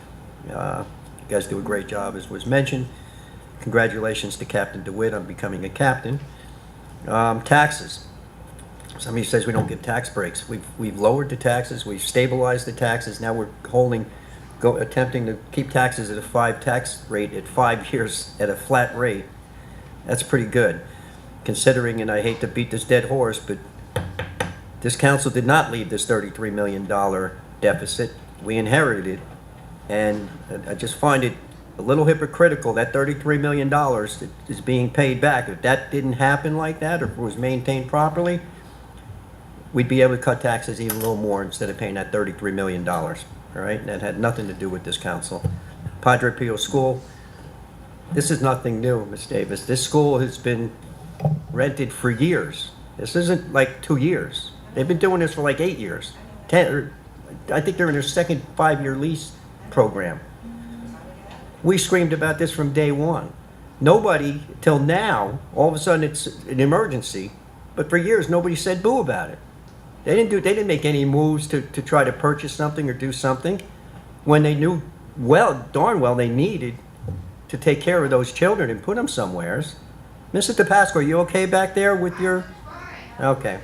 You guys do a great job, as was mentioned. Congratulations to Captain DeWitt on becoming a captain. Taxes. Somebody says we don't get tax breaks. We've lowered the taxes, we've stabilized the taxes. Now we're attempting to keep taxes at a 5 tax rate at 5 years at a flat rate. That's pretty good, considering, and I hate to beat this dead horse, but this council did not leave this $33 million deficit. We inherited it, and I just find it a little hypocritical that $33 million is being paid back. If that didn't happen like that, or if it was maintained properly, we'd be able to cut taxes even a little more instead of paying that $33 million, all right? And that had nothing to do with this council. Padre Pio School, this is nothing new, Ms. Davis. This school has been rented for years. This isn't like 2 years. They've been doing this for like 8 years. I think they're in their second 5-year lease program. We screamed about this from day one. Nobody, till now, all of a sudden it's an emergency, but for years nobody said boo about it. They didn't make any moves to try to purchase something or do something when they knew darn well they needed to take care of those children and put them somewheres. Mrs. DePasqua, are you okay back there with your? Okay.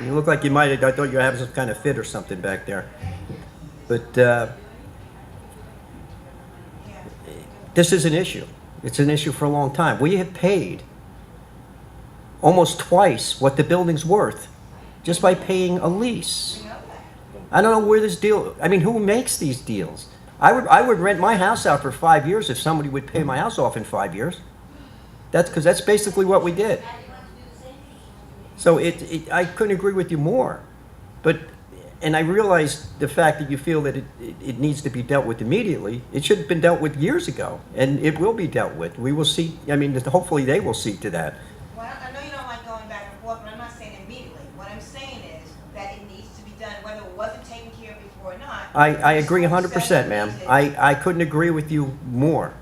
You look like you might have, I thought you were having some kind of fit or something back there. But this is an issue. It's an issue for a long time. We have paid almost twice what the building's worth just by paying a lease. I don't know where this deal, I mean, who makes these deals? I would rent my house out for 5 years if somebody would pay my house off in 5 years. Because that's basically what we did. So I couldn't agree with you more. And I realize the fact that you feel that it needs to be dealt with immediately. It should have been dealt with years ago, and it will be dealt with. We will see, I mean, hopefully they will see to that. Well, I know you don't like going back and forth, but I'm not saying immediately. What I'm saying is that it needs to be done, whether it wasn't taken care of before or not. I agree 100%, ma'am. I couldn't agree with you more.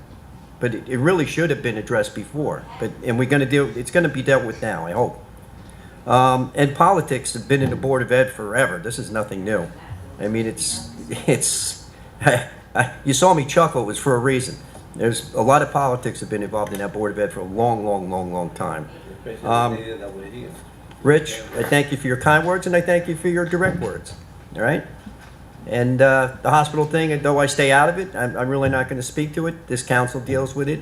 But it really should have been addressed before. And it's going to be dealt with now, I hope. And politics have been in the Board of Ed forever. This is nothing new. I mean, you saw me chuckle, it was for a reason. There's a lot of politics have been involved in that Board of Ed for a long time. Rich, I thank you for your kind words, and I thank you for your direct words, all right? And the hospital thing, though I stay out of it, I'm really not going to speak to it. This council deals with it.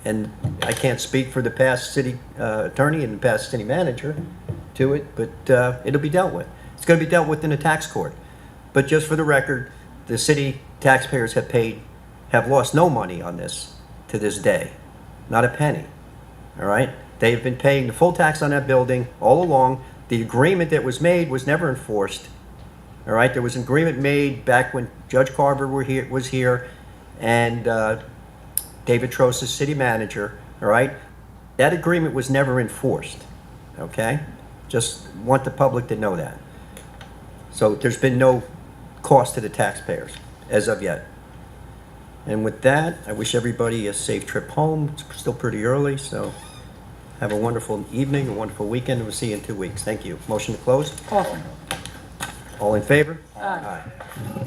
And I can't speak for the past city attorney and the past city manager to it, but it'll be dealt with. It's going to be dealt with in a tax court. But just for the record, the city taxpayers have lost no money on this to this day. Not a penny. All right? They've been paying the full tax on that building all along. The agreement that was made was never enforced. All right? There was an agreement made back when Judge Carver was here and David Trost is city manager, all right? That agreement was never enforced, okay? Just want the public to know that. So there's been no cost to the taxpayers as of yet. And with that, I wish everybody a safe trip home. It's still pretty early, so have a wonderful evening, a wonderful weekend, and we'll see you in 2 weeks. Thank you. Motion to close? Offer. All in favor? Aye. Aye.